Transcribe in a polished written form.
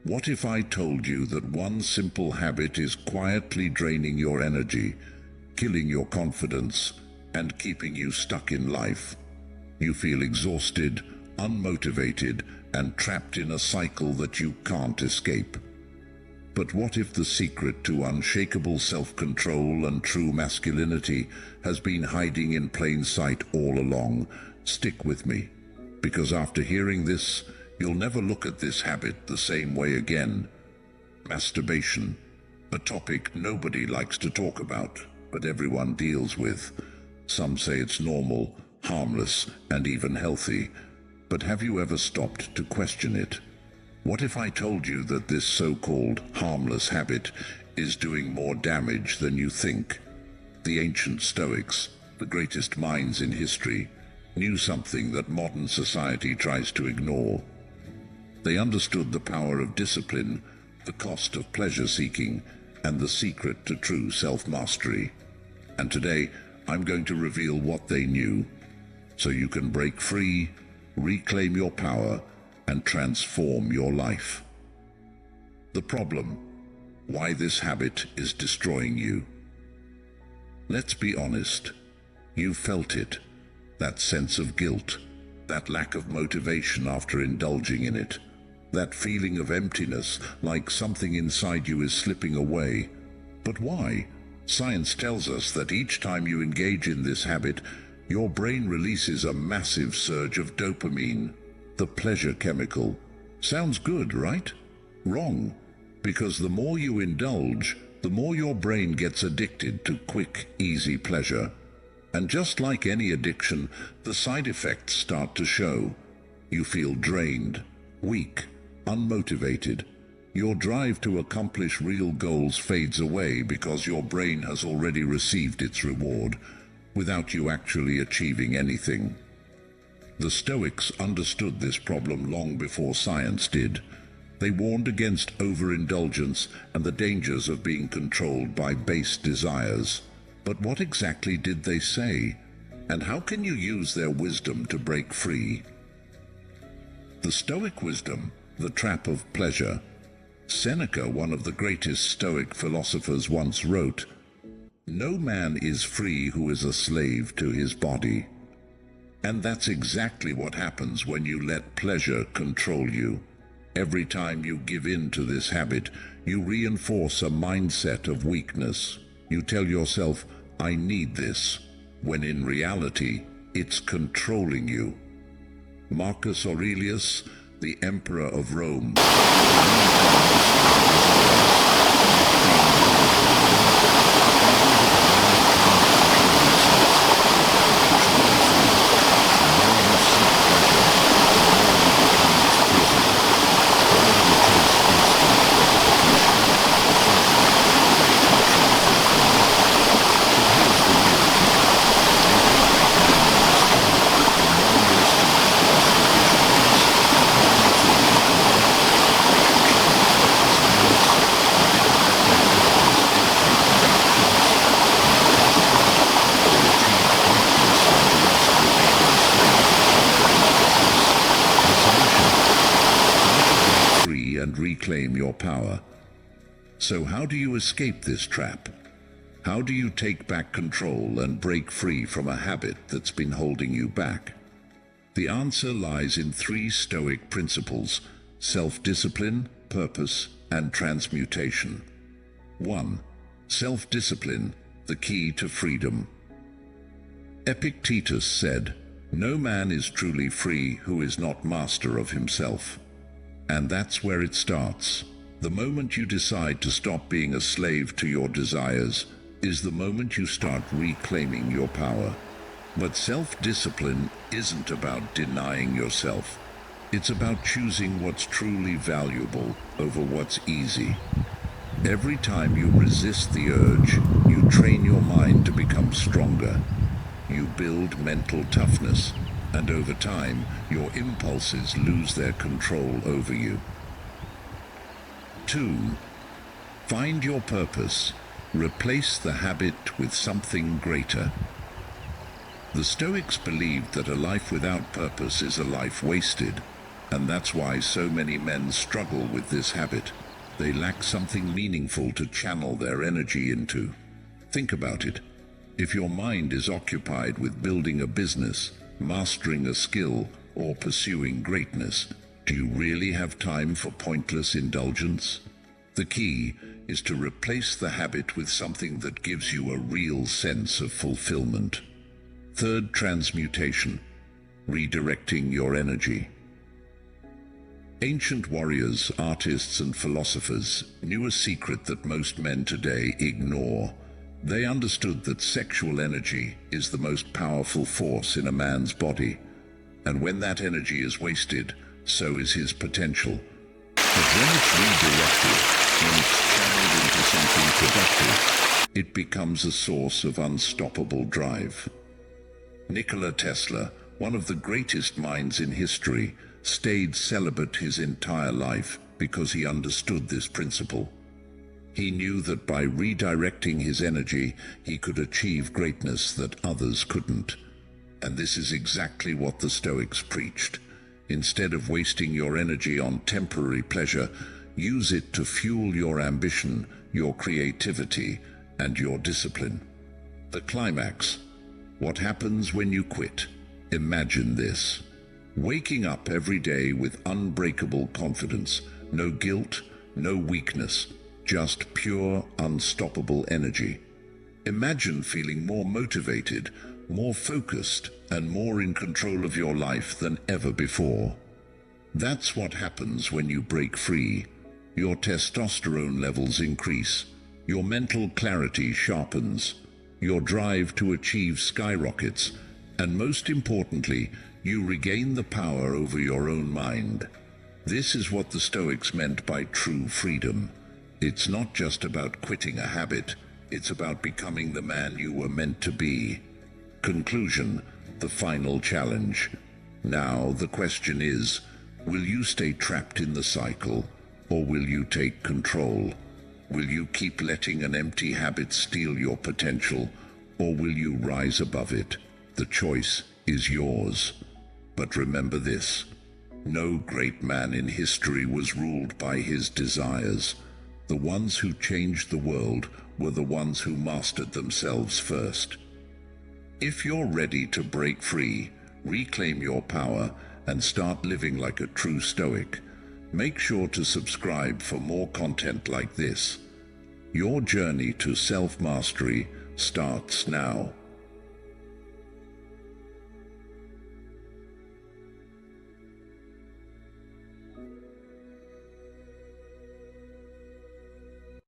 What if I told you that one simple habit is quietly draining your energy, killing your confidence, and keeping you stuck in life? You feel exhausted, unmotivated, and trapped in a cycle that you can't escape. But what if the secret to unshakable self-control and true masculinity has been hiding in plain sight all along? Stick with me, because after hearing this, you'll never look at this habit the same way again. Masturbation, a topic nobody likes to talk about, but everyone deals with. Some say it's normal, harmless, and even healthy. But have you ever stopped to question it? What if I told you that this so-called harmless habit is doing more damage than you think? The ancient Stoics, the greatest minds in history, knew something that modern society tries to ignore. They understood the power of discipline, the cost of pleasure-seeking, and the secret to true self-mastery. And today, I'm going to reveal what they knew, so you can break free, reclaim your power, and transform your life. The problem: why this habit is destroying you. Let's be honest. You felt it. That sense of guilt, that lack of motivation after indulging in it, that feeling of emptiness, like something inside you is slipping away. But why? Science tells us that each time you engage in this habit, your brain releases a massive surge of dopamine, the pleasure chemical. Sounds good, right? Wrong. Because the more you indulge, the more your brain gets addicted to quick, easy pleasure. And just like any addiction, the side effects start to show. You feel drained, weak, unmotivated. Your drive to accomplish real goals fades away because your brain has already received its reward, without you actually achieving anything. The Stoics understood this problem long before science did. They warned against overindulgence and the dangers of being controlled by base desires. But what exactly did they say? And how can you use their wisdom to break free? The Stoic wisdom, the trap of pleasure. Seneca, one of the greatest Stoic philosophers, once wrote, "No man is free who is a slave to his body." And that's exactly what happens when you let pleasure control you. Every time you give in to this habit, you reinforce a mindset of weakness. You tell yourself, "I need this," when in reality, it's controlling you. Marcus Aurelius, the Emperor of Rome, and reclaim your power. So how do you escape this trap? How do you take back control and break free from a habit that's been holding you back? The answer lies in 3 Stoic principles: self-discipline, purpose, and transmutation. 1. Self-discipline, the key to freedom. Epictetus said, "No man is truly free who is not master of himself." And that's where it starts. The moment you decide to stop being a slave to your desires is the moment you start reclaiming your power. But self-discipline isn't about denying yourself. It's about choosing what's truly valuable over what's easy. Every time you resist the urge, you train your mind to become stronger. You build mental toughness, and over time, your impulses lose their control over you. 2. Find your purpose. Replace the habit with something greater. The Stoics believed that a life without purpose is a life wasted. And that's why so many men struggle with this habit. They lack something meaningful to channel their energy into. Think about it. If your mind is occupied with building a business, mastering a skill, or pursuing greatness, do you really have time for pointless indulgence? The key is to replace the habit with something that gives you a real sense of fulfillment. Third, transmutation, redirecting your energy. Ancient warriors, artists, and philosophers knew a secret that most men today ignore. They understood that sexual energy is the most powerful force in a man's body. And when that energy is wasted, so is his potential. But when it's redirected, when it's channeled into something productive, it becomes a source of unstoppable drive. Nikola Tesla, one of the greatest minds in history, stayed celibate his entire life because he understood this principle. He knew that by redirecting his energy, he could achieve greatness that others couldn't. And this is exactly what the Stoics preached. Instead of wasting your energy on temporary pleasure, use it to fuel your ambition, your creativity, and your discipline. The climax. What happens when you quit? Imagine this. Waking up every day with unbreakable confidence, no guilt, no weakness, just pure, unstoppable energy. Imagine feeling more motivated, more focused, and more in control of your life than ever before. That's what happens when you break free. Your testosterone levels increase, your mental clarity sharpens, your drive to achieve skyrockets, and most importantly, you regain the power over your own mind. This is what the Stoics meant by true freedom. It's not just about quitting a habit, it's about becoming the man you were meant to be. Conclusion, the final challenge. Now the question is, will you stay trapped in the cycle, or will you take control? Will you keep letting an empty habit steal your potential, or will you rise above it? The choice is yours. But remember this, no great man in history was ruled by his desires. The ones who changed the world were the ones who mastered themselves first. If you're ready to break free, reclaim your power, and start living like a true Stoic, make sure to subscribe for more content like this. Your journey to self-mastery starts now.